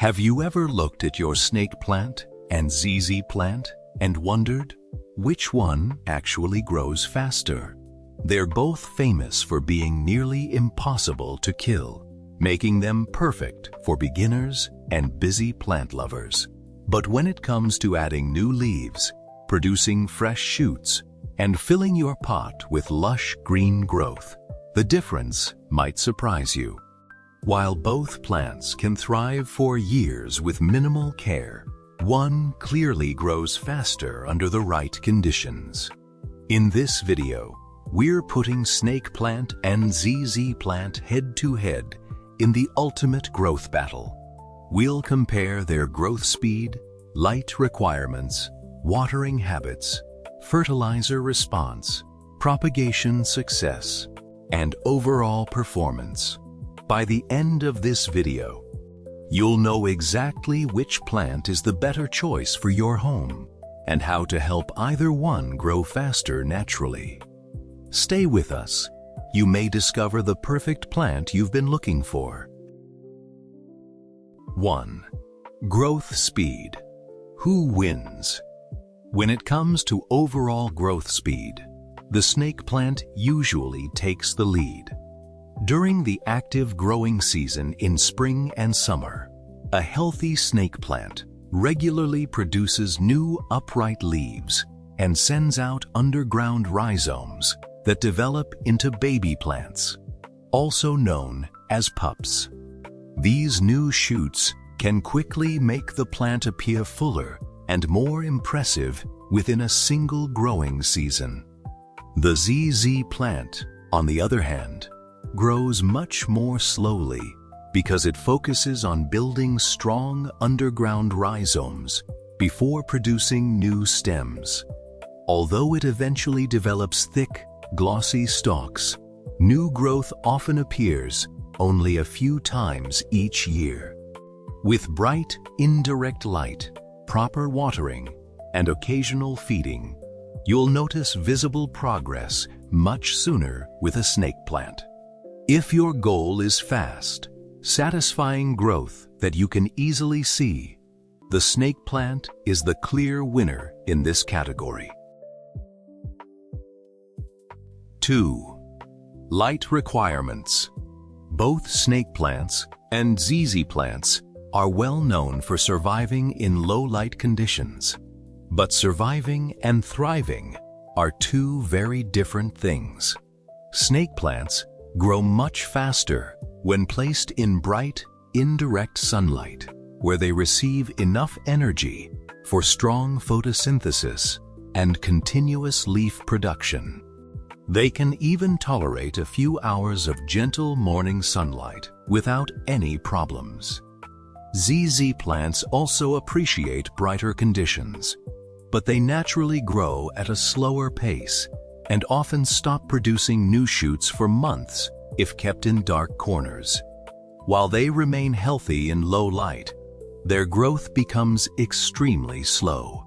Have you ever looked at your snake plant and ZZ plant and wondered which one actually grows faster? They're both famous for being nearly impossible to kill, making them perfect for beginners and busy plant lovers. But when it comes to adding new leaves, producing fresh shoots, and filling your pot with lush green growth, the difference might surprise you. While both plants can thrive for years with minimal care, one clearly grows faster under the right conditions. In this video, we're putting snake plant and ZZ plant head-to-head in the ultimate growth battle. We'll compare their growth speed, light requirements, watering habits, fertilizer response, propagation success, and overall performance. By the end of this video, you'll know exactly which plant is the better choice for your home and how to help either one grow faster naturally. Stay with us. You may discover the perfect plant you've been looking for. 1. Growth speed. Who wins? When it comes to overall growth speed, the snake plant usually takes the lead. During the active growing season in spring and summer, a healthy snake plant regularly produces new upright leaves and sends out underground rhizomes that develop into baby plants, also known as pups. These new shoots can quickly make the plant appear fuller and more impressive within a single growing season. The ZZ plant, on the other hand, grows much more slowly because it focuses on building strong underground rhizomes before producing new stems. Although it eventually develops thick, glossy stalks, new growth often appears only a few times each year. With bright, indirect light, proper watering, and occasional feeding, you'll notice visible progress much sooner with a snake plant. If your goal is fast, satisfying growth that you can easily see, the snake plant is the clear winner in this category. 2. Light requirements. Both snake plants and ZZ plants are well known for surviving in low light conditions. But surviving and thriving are two very different things. Snake plants grow much faster when placed in bright, indirect sunlight, where they receive enough energy for strong photosynthesis and continuous leaf production. They can even tolerate a few hours of gentle morning sunlight without any problems. ZZ plants also appreciate brighter conditions, but they naturally grow at a slower pace and often stop producing new shoots for months if kept in dark corners. While they remain healthy in low light, their growth becomes extremely slow.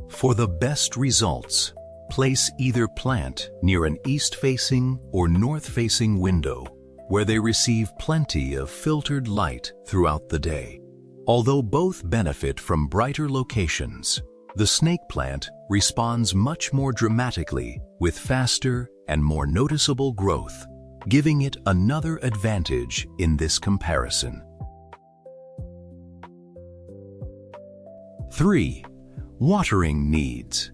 For the best results, place either plant near an east-facing or north-facing window where they receive plenty of filtered light throughout the day. Although both benefit from brighter locations, the snake plant responds much more dramatically with faster and more noticeable growth, giving it another advantage in this comparison. 3. Watering needs.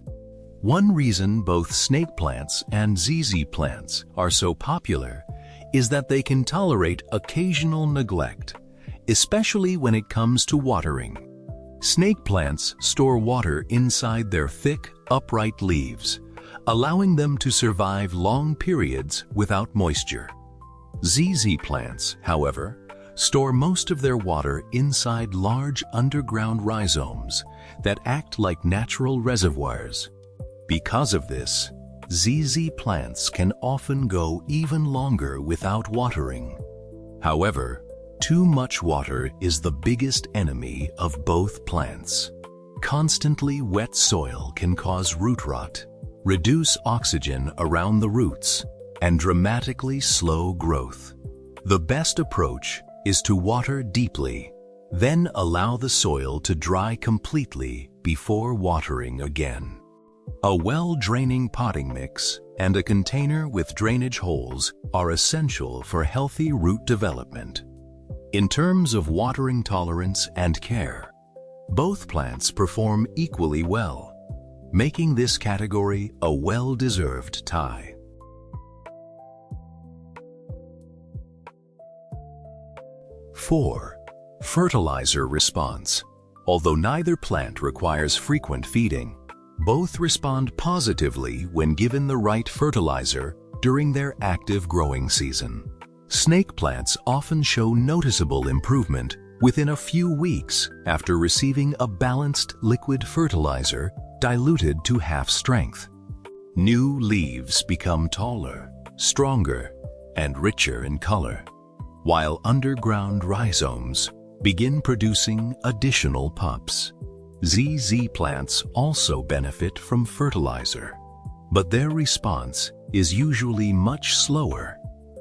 One reason both snake plants and ZZ plants are so popular is that they can tolerate occasional neglect, especially when it comes to watering. Snake plants store water inside their thick, upright leaves, allowing them to survive long periods without moisture. ZZ plants, however, store most of their water inside large underground rhizomes that act like natural reservoirs. Because of this, ZZ plants can often go even longer without watering. However, too much water is the biggest enemy of both plants. Constantly wet soil can cause root rot, reduce oxygen around the roots, and dramatically slow growth. The best approach is to water deeply, Then allow the soil to dry completely before watering again. A well-draining potting mix and a container with drainage holes are essential for healthy root development. In terms of watering tolerance and care, both plants perform equally well, making this category a well-deserved tie. Four, fertilizer response. Although neither plant requires frequent feeding, both respond positively when given the right fertilizer during their active growing season. Snake plants often show noticeable improvement within a few weeks after receiving a balanced liquid fertilizer diluted to half strength. New leaves become taller, stronger, and richer in color, while underground rhizomes begin producing additional pups. ZZ plants also benefit from fertilizer, but their response is usually much slower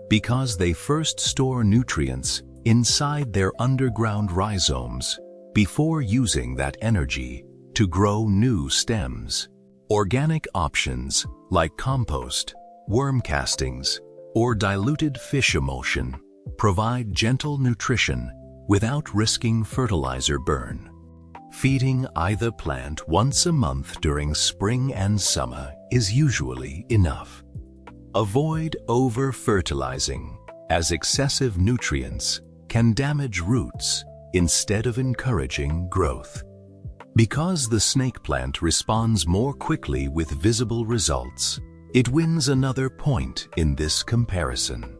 because they first store nutrients inside their underground rhizomes before using that energy to grow new stems. Organic options like compost, worm castings, or diluted fish emulsion provide gentle nutrition without risking fertilizer burn. Feeding either plant once a month during spring and summer is usually enough. Avoid over-fertilizing, as excessive nutrients can damage roots instead of encouraging growth. Because the snake plant responds more quickly with visible results, it wins another point in this comparison.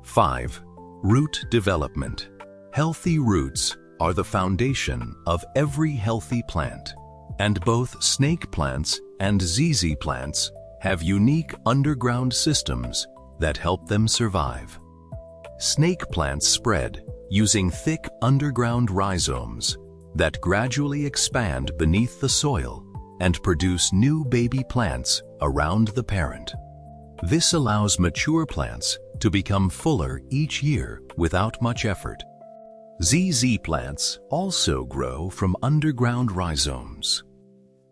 5. Root development. Healthy roots are the foundation of every healthy plant, and both snake plants and ZZ plants have unique underground systems that help them survive. Snake plants spread using thick underground rhizomes that gradually expand beneath the soil and produce new baby plants around the parent. This allows mature plants to become fuller each year without much effort. ZZ plants also grow from underground rhizomes,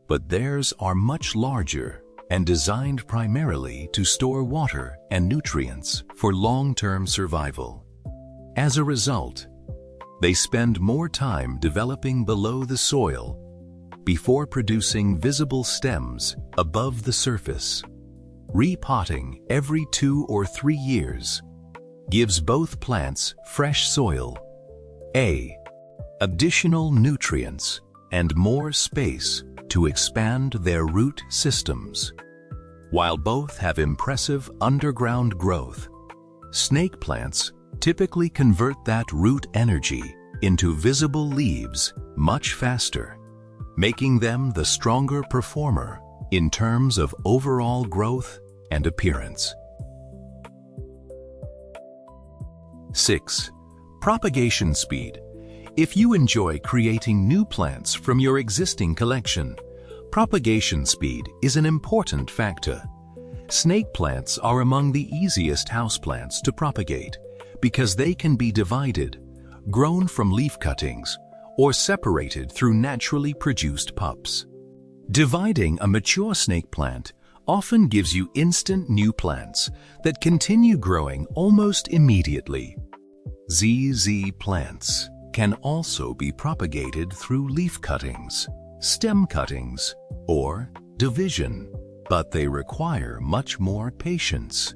but theirs are much larger and designed primarily to store water and nutrients for long-term survival. As a result, they spend more time developing below the soil before producing visible stems above the surface. Repotting every 2 or 3 years gives both plants fresh soil, additional nutrients, and more space to expand their root systems. While both have impressive underground growth, snake plants typically convert that root energy into visible leaves much faster, making them the stronger performer in terms of overall growth and appearance. 6. Propagation speed. If you enjoy creating new plants from your existing collection, propagation speed is an important factor. Snake plants are among the easiest houseplants to propagate because they can be divided, grown from leaf cuttings, or separated through naturally produced pups. Dividing a mature snake plant often gives you instant new plants that continue growing almost immediately. ZZ plants can also be propagated through leaf cuttings, stem cuttings, or division, but they require much more patience.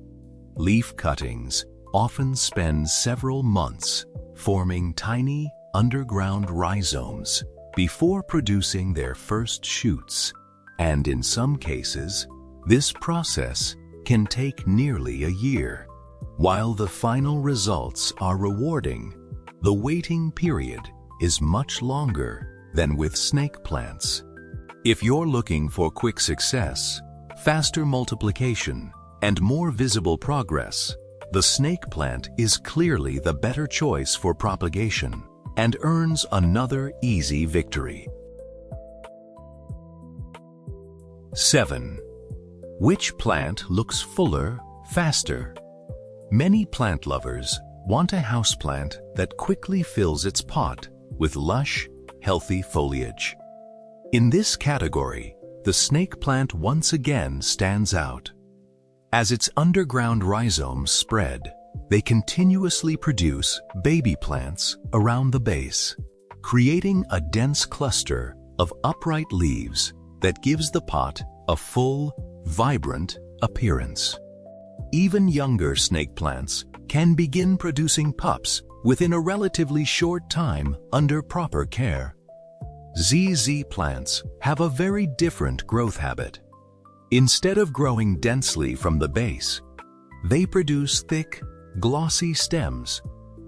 Leaf cuttings often spend several months forming tiny underground rhizomes before producing their first shoots, and in some cases, this process can take nearly a year. While the final results are rewarding, the waiting period is much longer than with snake plants. If you're looking for quick success, faster multiplication, and more visible progress, the snake plant is clearly the better choice for propagation and earns another easy victory. 7. Which plant looks fuller faster? Many plant lovers Want a houseplant that quickly fills its pot with lush, healthy foliage? In this category, the snake plant once again stands out. As its underground rhizomes spread, they continuously produce baby plants around the base, creating a dense cluster of upright leaves that gives the pot a full, vibrant appearance. Even younger snake plants can begin producing pups within a relatively short time under proper care. ZZ plants have a very different growth habit. Instead of growing densely from the base, they produce thick, glossy stems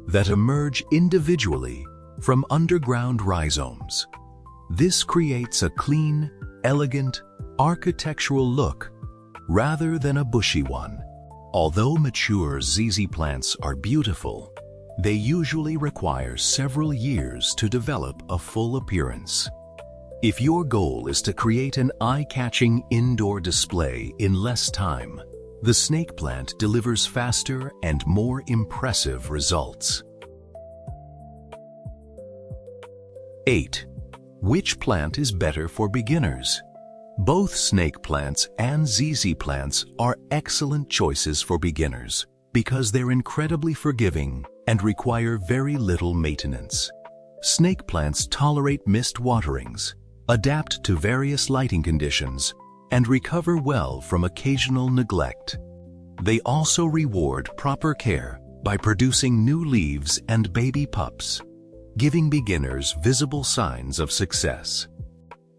that emerge individually from underground rhizomes. This creates a clean, elegant, architectural look rather than a bushy one. Although mature ZZ plants are beautiful, they usually require several years to develop a full appearance. If your goal is to create an eye-catching indoor display in less time, the snake plant delivers faster and more impressive results. 8. Which plant is better for beginners? Both snake plants and ZZ plants are excellent choices for beginners because they're incredibly forgiving and require very little maintenance. Snake plants tolerate mist waterings, adapt to various lighting conditions, and recover well from occasional neglect. They also reward proper care by producing new leaves and baby pups, giving beginners visible signs of success.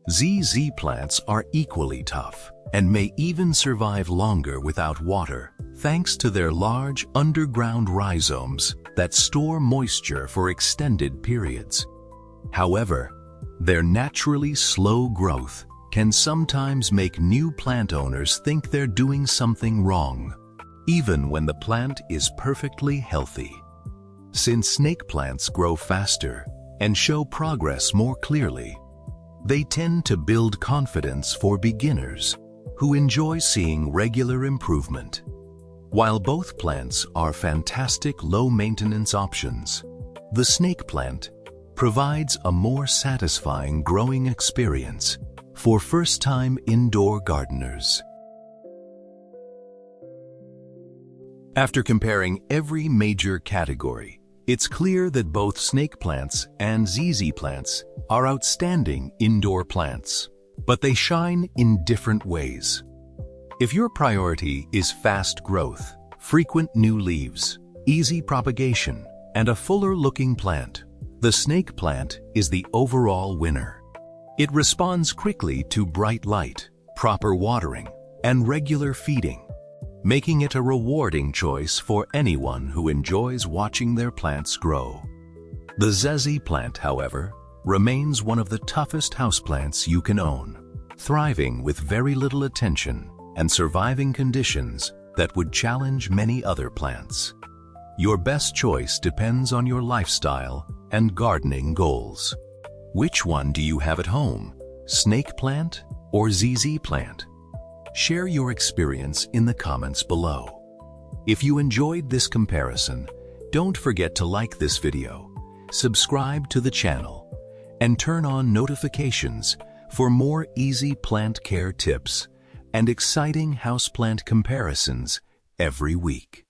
ZZ plants are equally tough and may even survive longer without water, thanks to their large underground rhizomes that store moisture for extended periods. However, their naturally slow growth can sometimes make new plant owners think they're doing something wrong, even when the plant is perfectly healthy. Since snake plants grow faster and show progress more clearly, they tend to build confidence for beginners who enjoy seeing regular improvement. While both plants are fantastic low-maintenance options, the snake plant provides a more satisfying growing experience for first-time indoor gardeners. After comparing every major category, it's clear that both snake plants and ZZ plants are outstanding indoor plants, but they shine in different ways. If your priority is fast growth, frequent new leaves, easy propagation, and a fuller-looking plant, the snake plant is the overall winner. It responds quickly to bright light, proper watering, and regular feeding, making it a rewarding choice for anyone who enjoys watching their plants grow. The ZZ plant, however, remains one of the toughest houseplants you can own, thriving with very little attention and surviving conditions that would challenge many other plants. Your best choice depends on your lifestyle and gardening goals. Which one do you have at home, snake plant or ZZ plant? Share your experience in the comments below. If you enjoyed this comparison, don't forget to like this video, subscribe to the channel, and turn on notifications for more easy plant care tips and exciting houseplant comparisons every week.